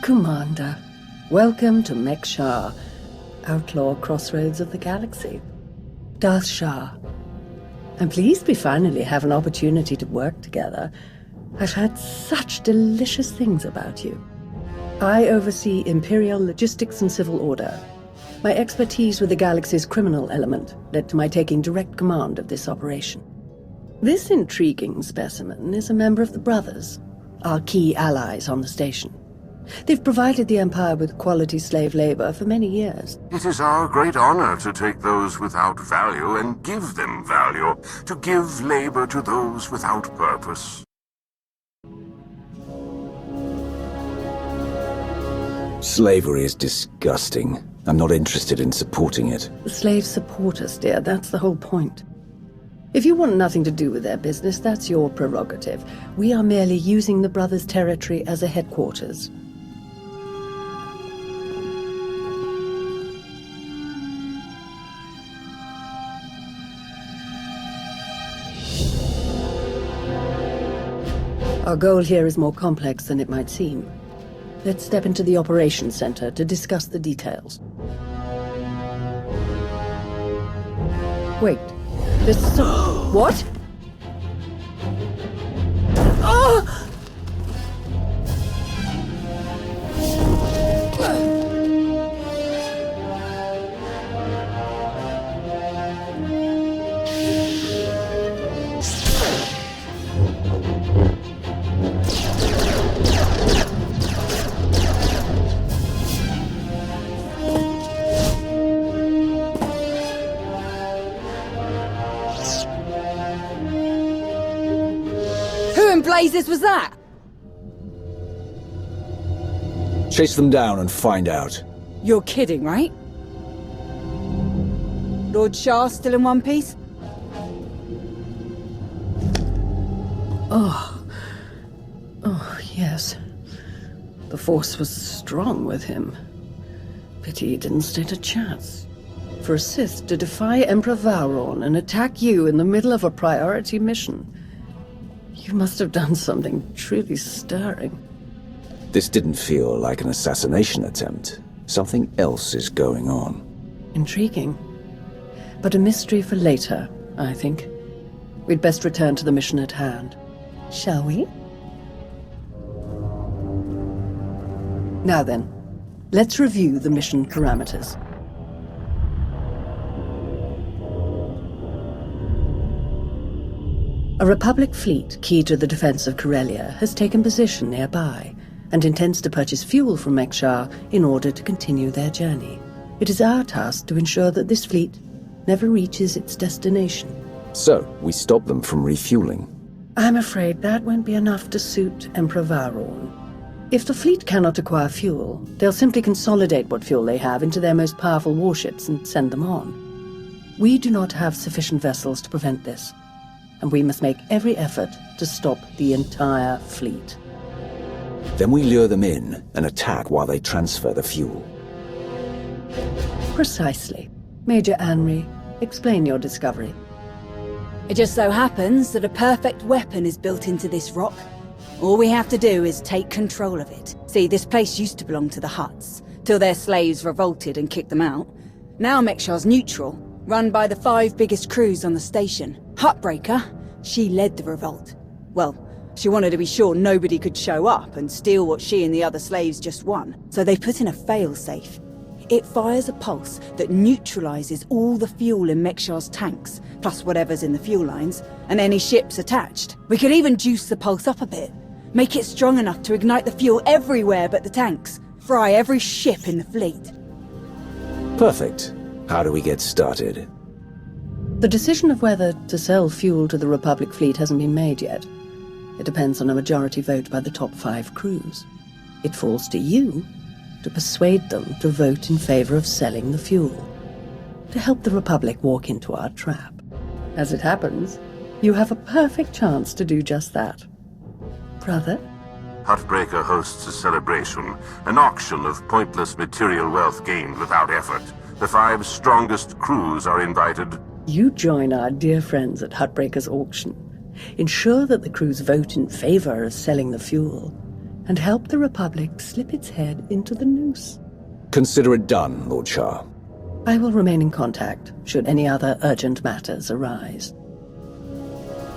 Commander, welcome to Mek-Shar, outlaw crossroads of the galaxy. Darth Shah. I'm pleased we finally have an opportunity to work together. I've heard such delicious things about you. I oversee Imperial logistics and civil order. My expertise with the galaxy's criminal element led to my taking direct command of this operation. This intriguing specimen is a member of the Brothers, our key allies on the station. They've provided the Empire with quality slave labor for many years. It is our great honor to take those without value and give them value, to give labor to those without purpose. Slavery is disgusting. I'm not interested in supporting it. The slaves support us, dear. That's the whole point. If you want nothing to do with their business, that's your prerogative. We are merely using the Brothers' territory as a headquarters. Our goal here is more complex than it might seem. Let's step into the operations center to discuss the details. Wait, there's some... What? Oh! Blazes was that? Chase them down and find out. You're kidding, right? Lord Shah still in one piece? Oh, yes. The Force was strong with him. Pity he didn't stand a chance. For a Sith to defy Emperor Vowron and attack you in the middle of a priority mission. You must have done something truly stirring. This didn't feel like an assassination attempt. Something else is going on. Intriguing. But a mystery for later, I think. We'd best return to the mission at hand. Shall we? Now then, let's review the mission parameters. A Republic fleet key to the defense of Corellia has taken position nearby and intends to purchase fuel from Mek-Shar in order to continue their journey. It is our task to ensure that this fleet never reaches its destination. So, we stop them from refueling. I'm afraid that won't be enough to suit Emperor Vowron. If the fleet cannot acquire fuel, they'll simply consolidate what fuel they have into their most powerful warships and send them on. We do not have sufficient vessels to prevent this, and we must make every effort to stop the entire fleet. Then we lure them in and attack while they transfer the fuel. Precisely. Major Anri, explain your discovery. It just so happens that a perfect weapon is built into this rock. All we have to do is take control of it. See, this place used to belong to the Hutts, till their slaves revolted and kicked them out. Now Mek-Shar's neutral, run by the 5 biggest crews on the station. Huttbreaker, she led the revolt. Well, she wanted to be sure nobody could show up and steal what she and the other slaves just won. So they put in a fail-safe. It fires a pulse that neutralizes all the fuel in Mek-Shar's tanks, plus whatever's in the fuel lines, and any ships attached. We could even juice the pulse up a bit. Make it strong enough to ignite the fuel everywhere but the tanks. Fry every ship in the fleet. Perfect. How do we get started? The decision of whether to sell fuel to the Republic fleet hasn't been made yet. It depends on a majority vote by the top 5 crews. It falls to you to persuade them to vote in favor of selling the fuel, to help the Republic walk into our trap. As it happens, you have a perfect chance to do just that. Brother? Huttbreaker hosts a celebration, an auction of pointless material wealth gained without effort. The 5 strongest crews are invited. You join our dear friends at Huttbreaker's auction. Ensure that the crews vote in favor of selling the fuel, and help the Republic slip its head into the noose. Consider it done, Lord Shah. I will remain in contact, should any other urgent matters arise.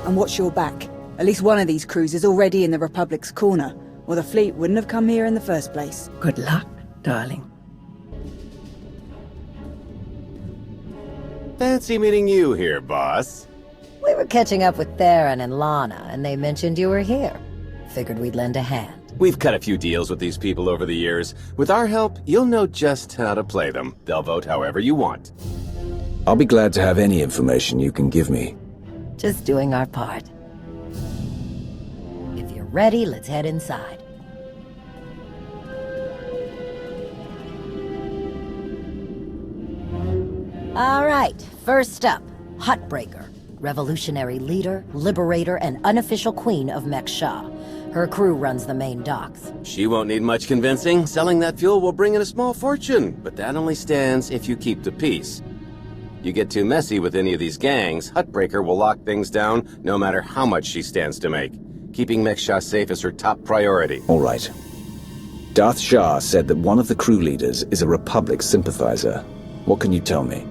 And watch your back. At least one of these crews is already in the Republic's corner, or the fleet wouldn't have come here in the first place. Good luck, darling. Fancy meeting you here, boss. We were catching up with Theron and Lana, and they mentioned you were here. Figured we'd lend a hand. We've cut a few deals with these people over the years. With our help, you'll know just how to play them. They'll vote however you want. I'll be glad to have any information you can give me. Just doing our part. If you're ready, let's head inside. All right, first up, Huttbreaker. Revolutionary leader, liberator, and unofficial queen of Mek-Sha. Her crew runs the main docks. She won't need much convincing. Selling that fuel will bring in a small fortune, but that only stands if you keep the peace. You get too messy with any of these gangs, Huttbreaker will lock things down no matter how much she stands to make. Keeping Mek-Sha safe is her top priority. All right. Darth Shah said that one of the crew leaders is a Republic sympathizer. What can you tell me?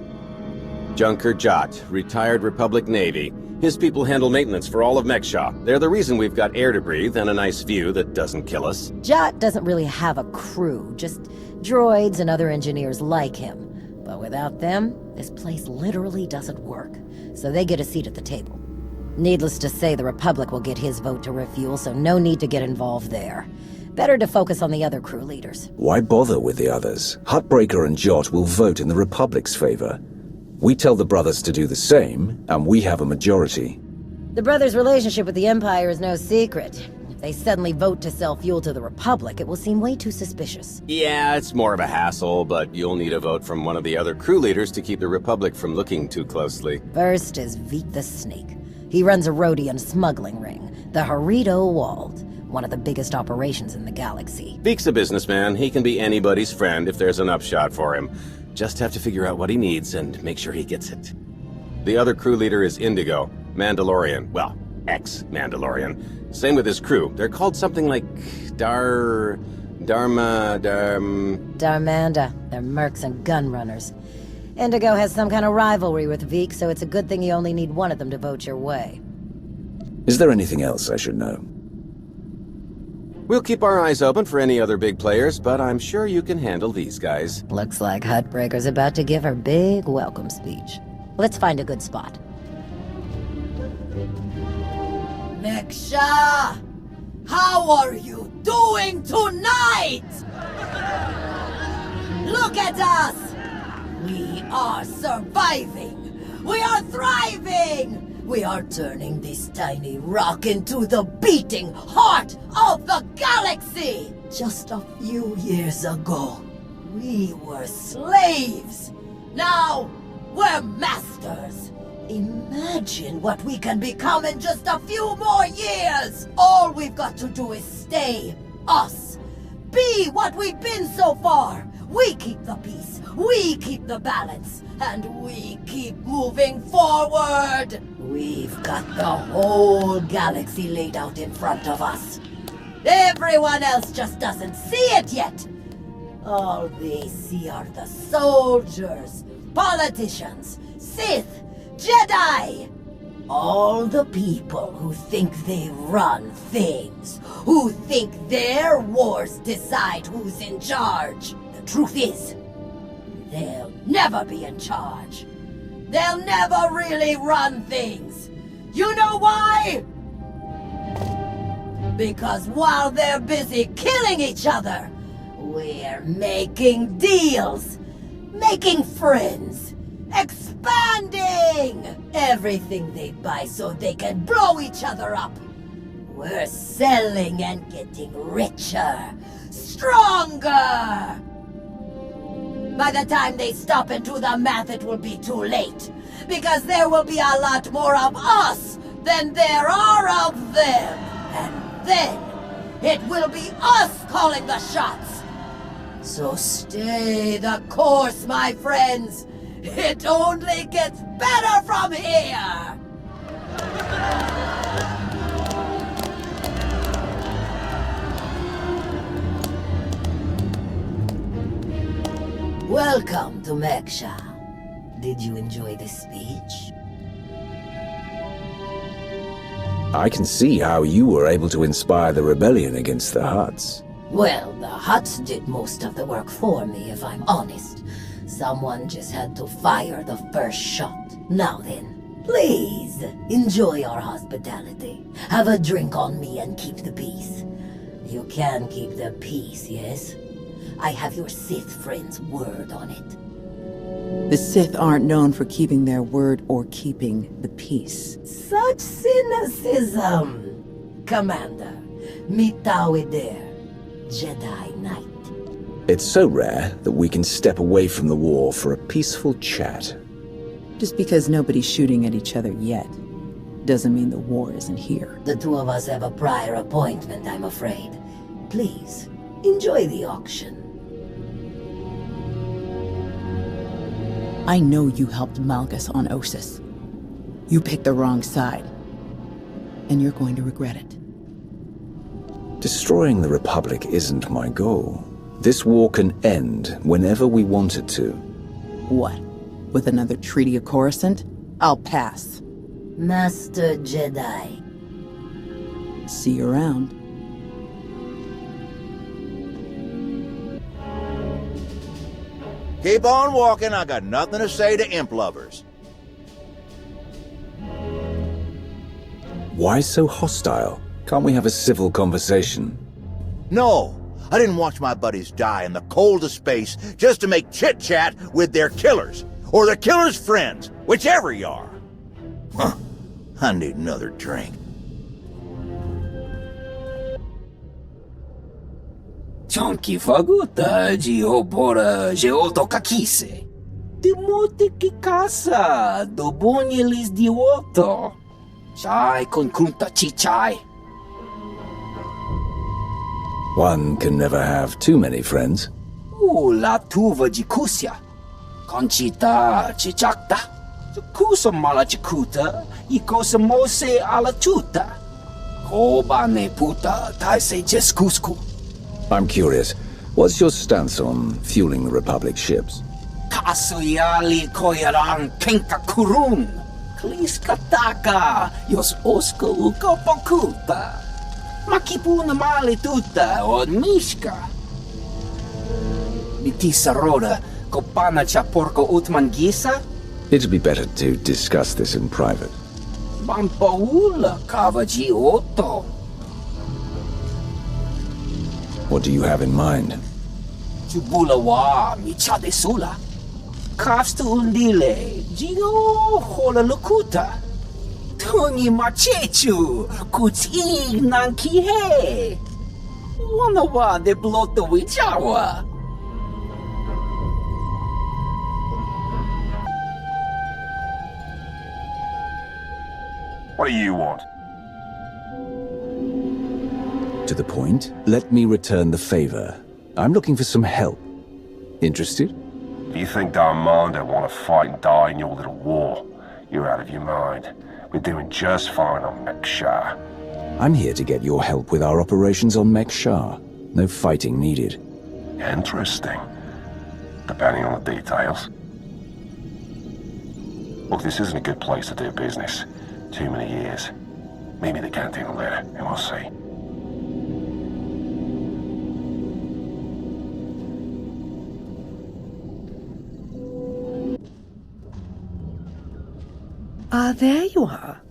Junker Jot, retired Republic Navy. His people handle maintenance for all of Mek-Sha. They're the reason we've got air to breathe and a nice view that doesn't kill us. Jot doesn't really have a crew, just droids and other engineers like him. But without them, this place literally doesn't work. So they get a seat at the table. Needless to say, the Republic will get his vote to refuel, so no need to get involved there. Better to focus on the other crew leaders. Why bother with the others? Huttbreaker and Jot will vote in the Republic's favor. We tell the brothers to do the same, and we have a majority. The brothers' relationship with the Empire is no secret. If they suddenly vote to sell fuel to the Republic, it will seem way too suspicious. Yeah, it's more of a hassle, but you'll need a vote from one of the other crew leaders to keep the Republic from looking too closely. First is Veek the Snake. He runs a rodian smuggling ring, the Harrido Wald, one of the biggest operations in the galaxy. Veek's a businessman. He can be anybody's friend if there's an upshot for him. Just have to figure out what he needs and make sure he gets it. The other crew leader is Indigo, Mandalorian. Well, ex-Mandalorian. Same with his crew. They're called something like Darmanda. They're mercs and gun runners. Indigo has some kind of rivalry with Veek, so it's a good thing you only need one of them to vote your way. Is there anything else I should know? We'll keep our eyes open for any other big players, but I'm sure you can handle these guys. Looks like Huttbreaker's about to give her big welcome speech. Let's find a good spot. Mek-Sha! How are you doing tonight? Look at us! We are surviving! We are thriving! We are turning this tiny rock into the beating heart of the galaxy! Just a few years ago, we were slaves. Now, we're masters. Imagine what we can become in just a few more years! All we've got to do is stay us. Be what we've been so far. We keep the peace, we keep the balance, and we keep moving forward. We've got the whole galaxy laid out in front of us. Everyone else just doesn't see it yet. All they see are the soldiers, politicians, Sith, Jedi. All the people who think they run things, who think their wars decide who's in charge. The truth is, they'll never be in charge. They'll never really run things. You know why? Because while they're busy killing each other, we're making deals, making friends, expanding everything they buy so they can blow each other up. We're selling and getting richer, stronger. By the time they stop and do the math, it will be too late. Because there will be a lot more of us than there are of them. And then, it will be us calling the shots. So stay the course, my friends. It only gets better from here. Welcome to Meksha. Did you enjoy the speech? I can see how you were able to inspire the rebellion against the Hutts. Well, the Hutts did most of the work for me, if I'm honest. Someone just had to fire the first shot. Now then, please, enjoy our hospitality. Have a drink on me and keep the peace. You can keep the peace, yes? I have your Sith friend's word on it. The Sith aren't known for keeping their word or keeping the peace. Such cynicism! Commander, meet Tawider, Jedi Knight. It's so rare that we can step away from the war for a peaceful chat. Just because nobody's shooting at each other yet, doesn't mean the war isn't here. The two of us have a prior appointment, I'm afraid. Please, enjoy the auction. I know you helped Malgus on Ossus. You picked the wrong side. And you're going to regret it. Destroying the Republic isn't my goal. This war can end whenever we want it to. What? With another Treaty of Coruscant? I'll pass. Master Jedi. See you around. Keep on walking, I got nothing to say to imp lovers. Why so hostile? Can't we have a civil conversation? No, I didn't watch my buddies die in the cold of space just to make chit-chat with their killers, or their killers' friends, whichever you are. Huh, I need another drink. Chonky faguta geopora geotokakise. Demote que casa do bonyelis dioto. Chai con kunta chichai. One can never have too many friends. La tuva de kusia. Conchita chichakta. Kusa mala chikuta. E cosa mose ala chuta. Koba ne puta taise jeskusku. I'm curious, what's your stance on fueling the Republic ships? Kasuyali koyaran kenka kurun. Kliskataka yos oska ukopokuta. Makipuna mali tuta od mishka. Mitisa roda kopana chaporko utmangisa. It'd be better to discuss this in private. Bampaula kavaji otto. What do you have in mind? Chubulawa michade sula. Kafstu undile, Gio hola lukuta. Tungi machechu, kutig nankihe. Wanawa de bloto wichawa. What do you want? To the point, let me return the favor. I'm looking for some help. Interested? Do you think Darmanda want to fight and die in your little war? You're out of your mind. We're doing just fine on Meksha. I'm here to get your help with our operations on Meksha. No fighting needed. Interesting. Depending on the details. Look, this isn't a good place to do business. Too many years. Maybe the canteen will later, and we'll see. Ah, there you are.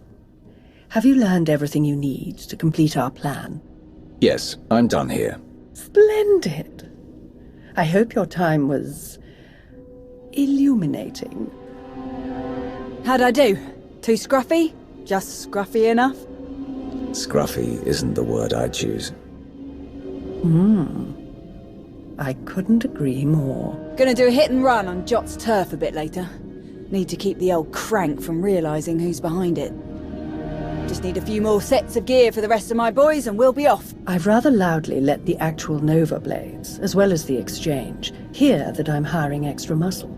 Have you learned everything you need to complete our plan? Yes, I'm done here. Splendid. I hope your time was illuminating. How'd I do? Too scruffy? Just scruffy enough? Scruffy isn't the word I'd choose. I couldn't agree more. Gonna do a hit and run on Jot's turf a bit later. Need to keep the old crank from realising who's behind it. Just need a few more sets of gear for the rest of my boys and we'll be off. I've rather loudly let the actual Nova Blades, as well as the Exchange, hear that I'm hiring extra muscle.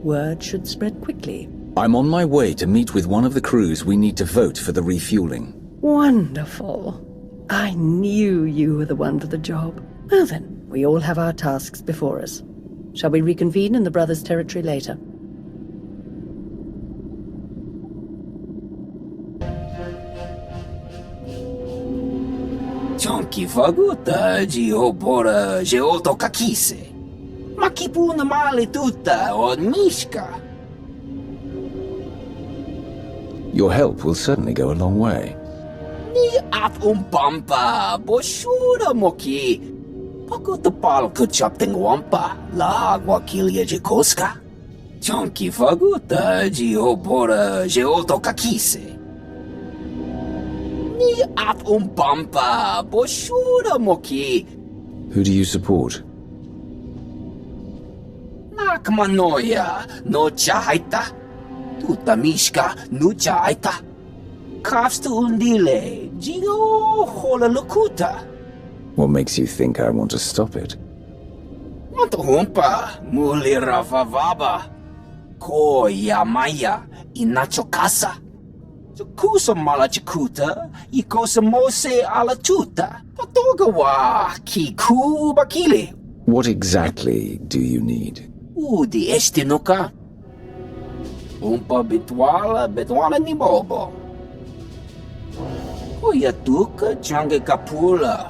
Word should spread quickly. I'm on my way to meet with one of the crews we need to vote for the refueling. Wonderful. I knew you were the one for the job. Well then, we all have our tasks before us. Shall we reconvene in the Brothers' territory later? Chonki faguta giobora geoto kakise. Makipuna male tutta on mishka. Your help will certainly go a long way. Ni at pampa boshura moki. Pakuta pal kuchapting wampa la wakilia jikoska. Chonki faguta giobora geoto kakise. Ni at pampa boshura moki. Who do you support? Nakmanoya no chaita. Tuta mishka no chaita. Kafstu undile jigo hola lukuta. What makes you think I want to stop it? Wanto humpa muli ravavaba. Ko yamaya inachokasa. Kusa malachikuta, ikosa mose alachuta, patogawa kiku bakili. What exactly do you need? Udi este nuka. Umpa bitwala ni bobo. Oyatuka change kapula.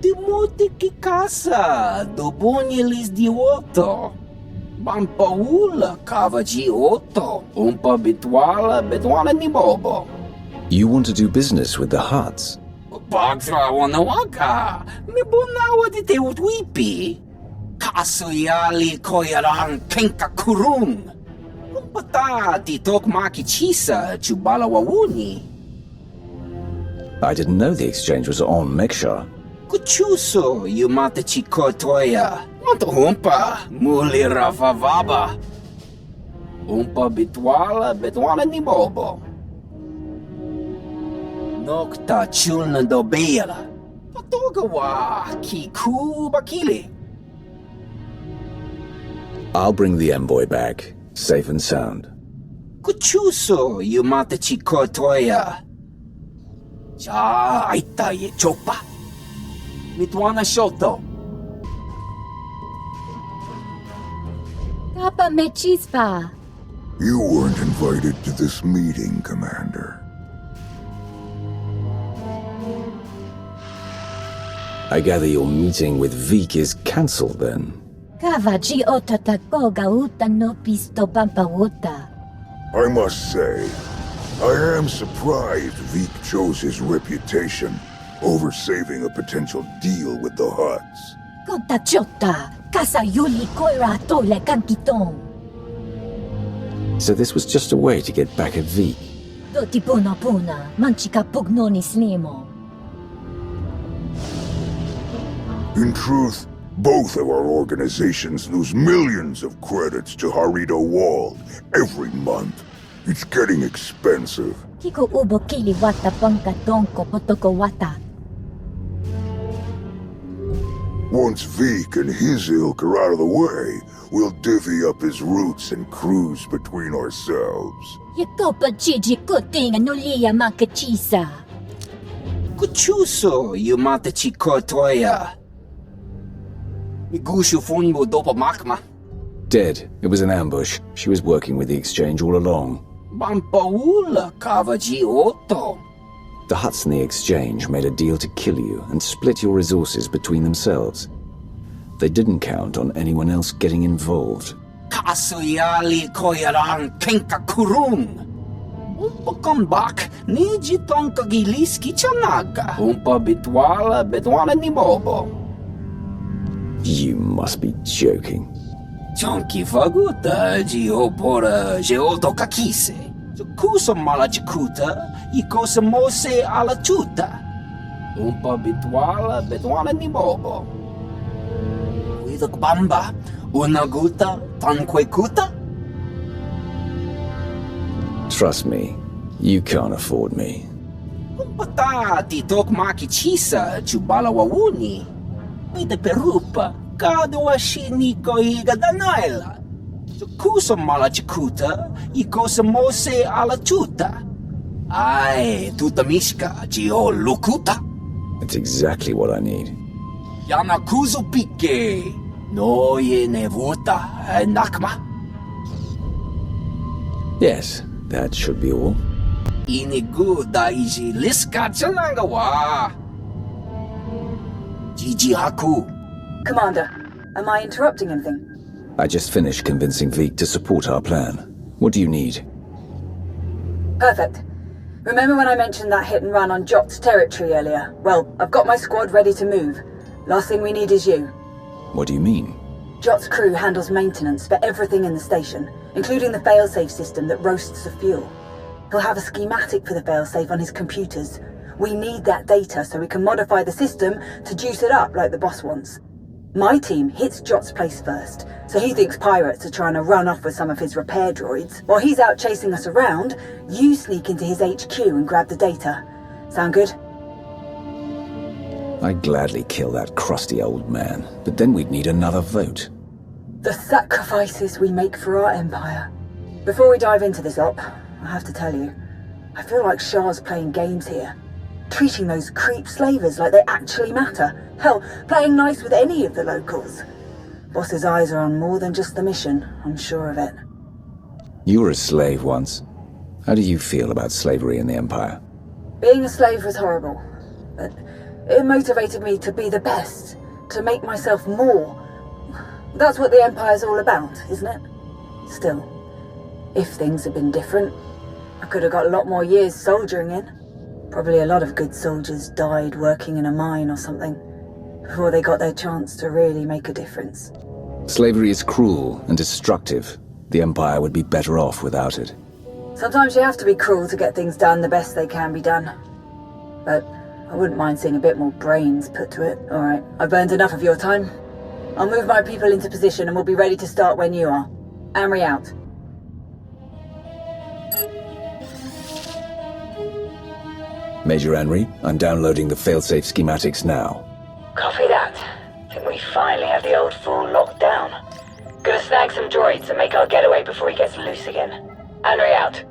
Timote kikasa, dobonyelis dioto. Bampaula kava gioto, umpa bitwala ni bobo. You want to do business with the Huts? Bagtra wanawaka, mi bonawa di te utwipi. Kaso yali koyaran kenka kurung. Umpata ti tok maki chisa chubala wawuni. I didn't know the exchange was on Mekshar. Kuchuso yumata chikotoya. Wanto humpa muli ravavaba. Umpa bitwala ni bobo. Nokta chulna dobela. Patogawa kiku bakili. I'll bring the envoy back, safe and sound. Kuchuso yumata chikotoya. Cha aita ye chopa. Mitwana shoto. Papa me chispa. You weren't invited to this meeting, Commander. I gather your meeting with Veek is cancelled then. Kavaji otatakoga uta no pisto pampawuta. I must say, I am surprised Veek chose his reputation over saving a potential deal with the Huts. Kontachota, kasayuli koira tole kankitong. So this was just a way to get back at Veek. Doti puna manchika pugnoni snimo. In truth, both of our organizations lose millions of credits to Harito Wald every month. It's getting expensive. Kiko ubo kili wata pangka donko potoko wata. Once Veek and his ilk are out of the way, we'll divvy up his routes and cruise between ourselves. Yakopa Gigi kuting anulia makachisa. Kuchuso yumata chikotoya. Migushu funbo dopa makma. Dead. It was an ambush. She was working with the exchange all along. Bampaula kavaji oto. The Huts in the exchange made a deal to kill you and split your resources between themselves. They didn't count on anyone else getting involved. Kasoyali koyaran kenka kurung. Umpa comeback niji tonka giliski chanaga. Umpa bitwala ni bobo. You must be joking. Chonki faguta giopora geoto kakise. Kusa malachikuta, ikosa mose alachuta. Umpa bitwala ni bobo. Widok bamba, unaguta, tankwekuta. Trust me, you can't afford me. Umpata titok maki chisa chubala wawuni. Pide perupa, kado washiniko igadanaila. Kusa malachikuta, ikosa mose alachuta. Ay, tuta mishka, gio lukuta. That's exactly what I need. Yana kuzo pike. No yenevuta nakma. Yes, that should be all. Inigu daiji liska tsanagawa. Jiji haku. Commander, am I interrupting anything? I just finished convincing Vik to support our plan. What do you need? Perfect. Remember when I mentioned that hit and run on Jot's territory earlier? Well, I've got my squad ready to move. Last thing we need is you. What do you mean? Jot's crew handles maintenance for everything in the station, including the failsafe system that roasts the fuel. He'll have a schematic for the failsafe on his computers. We need that data so we can modify the system to juice it up like the boss wants. My team hits Jot's place first, so he thinks pirates are trying to run off with some of his repair droids. While he's out chasing us around, you sneak into his HQ and grab the data. Sound good? I'd gladly kill that crusty old man, but then we'd need another vote. The sacrifices we make for our empire. Before we dive into this op, I have to tell you, I feel like Shah's playing games here. Treating those creep slavers like they actually matter. Hell, playing nice with any of the locals. Boss's eyes are on more than just the mission, I'm sure of it. You were a slave once. How do you feel about slavery in the Empire? Being a slave was horrible, but it motivated me to be the best, to make myself more. That's what the Empire's all about, isn't it? Still, if things had been different, I could have got a lot more years soldiering in. Probably a lot of good soldiers died working in a mine or something, before they got their chance to really make a difference. Slavery is cruel and destructive. The Empire would be better off without it. Sometimes you have to be cruel to get things done the best they can be done. But I wouldn't mind seeing a bit more brains put to it. Alright, I've burned enough of your time. I'll move my people into position and we'll be ready to start when you are. Amory out. Major Henry, I'm downloading the failsafe schematics now. Copy that. Think we finally have the old fool locked down. Gonna snag some droids and make our getaway before he gets loose again. Henry out.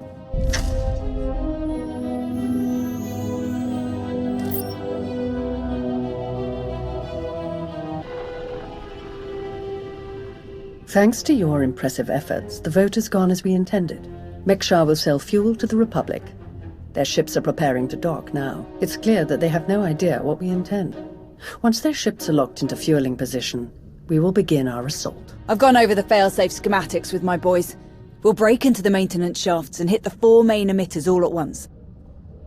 Thanks to your impressive efforts, the vote has gone as we intended. Mekshar will sell fuel to the Republic. Their ships are preparing to dock now. It's clear that they have no idea what we intend. Once their ships are locked into fueling position, we will begin our assault. I've gone over the failsafe schematics with my boys. We'll break into the maintenance shafts and hit the 4 main emitters all at once.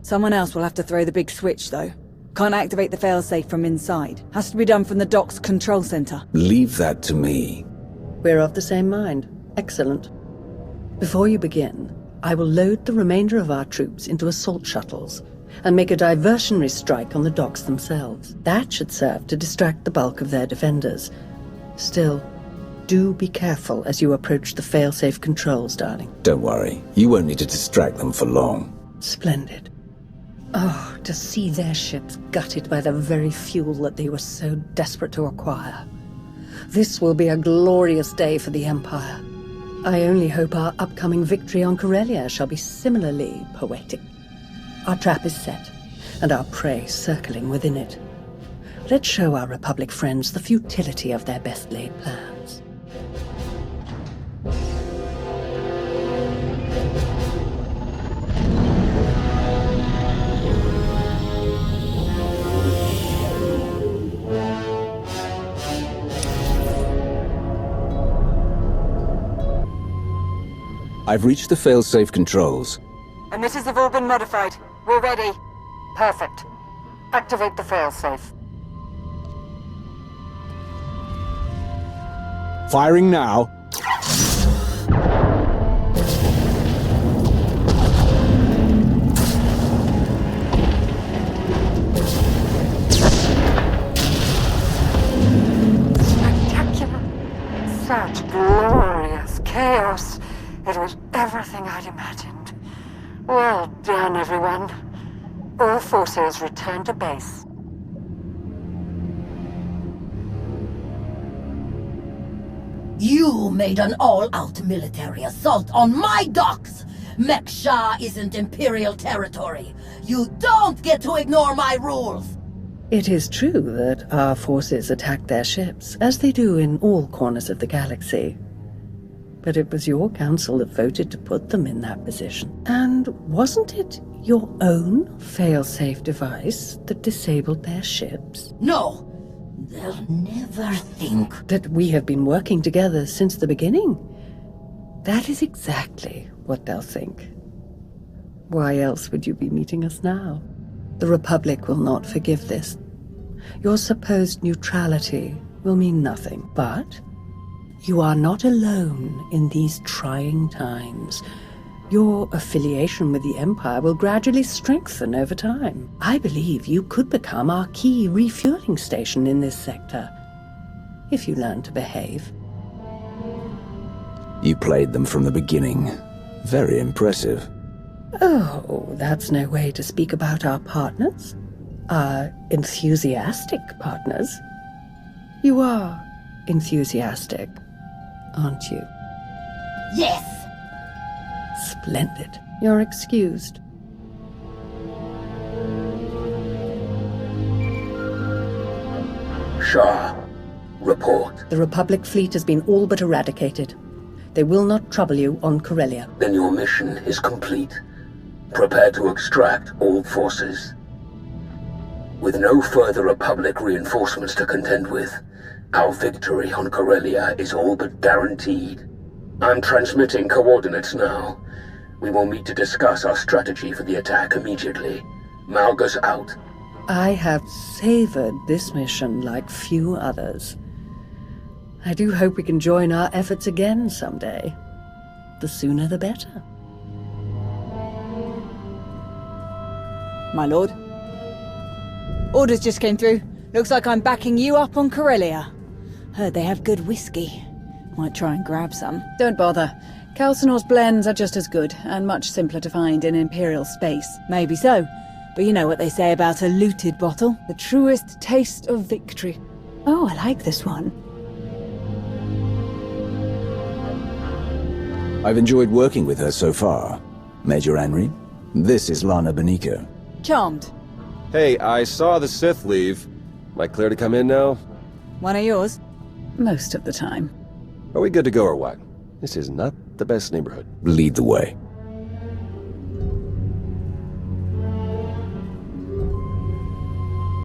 Someone else will have to throw the big switch, though. Can't activate the failsafe from inside. Has to be done from the dock's control center. Leave that to me. We're of the same mind. Excellent. Before you begin, I will load the remainder of our troops into assault shuttles and make a diversionary strike on the docks themselves. That should serve to distract the bulk of their defenders. Still, do be careful as you approach the failsafe controls, darling. Don't worry. You won't need to distract them for long. Splendid. Oh, to see their ships gutted by the very fuel that they were so desperate to acquire. This will be a glorious day for the Empire. I only hope our upcoming victory on Corellia shall be similarly poetic. Our trap is set, and our prey circling within it. Let's show our Republic friends the futility of their best-laid plans. I've reached the failsafe controls. Emitters have all been modified. We're ready. Perfect. Activate the failsafe. Firing now. Spectacular. Such glorious chaos. It was everything I'd imagined. Well done, everyone. All forces return to base. You made an all-out military assault on my docks! Mekshar isn't Imperial territory. You don't get to ignore my rules! It is true that our forces attacked their ships, as they do in all corners of the galaxy. But it was your council that voted to put them in that position. And wasn't it your own failsafe device that disabled their ships? No! They'll never think that we have been working together since the beginning. That is exactly what they'll think. Why else would you be meeting us now? The Republic will not forgive this. Your supposed neutrality will mean nothing, but you are not alone in these trying times. Your affiliation with the Empire will gradually strengthen over time. I believe you could become our key refueling station in this sector, if you learn to behave. You played them from the beginning. Very impressive. Oh, that's no way to speak about our partners. Our enthusiastic partners. You are enthusiastic, aren't you? Yes! Splendid. You're excused. Shah, report. The Republic fleet has been all but eradicated. They will not trouble you on Corellia. Then your mission is complete. Prepare to extract all forces. With no further Republic reinforcements to contend with, our victory on Corellia is all but guaranteed. I'm transmitting coordinates now. We will meet to discuss our strategy for the attack immediately. Malgus out. I have savored this mission like few others. I do hope we can join our efforts again someday. The sooner the better. My lord. Orders just came through. Looks like I'm backing you up on Corellia. Heard they have good whiskey. Might try and grab some. Don't bother. Calcinor's blends are just as good, and much simpler to find in Imperial space. Maybe so. But you know what they say about a looted bottle? The truest taste of victory. Oh, I like this one. I've enjoyed working with her so far. Major Henry, this is Lana Beniko. Charmed. Hey, I saw the Sith leave. Am I clear to come in now? One of yours? Most of the time. Are we good to go or what? This is not the best neighborhood. Lead the way.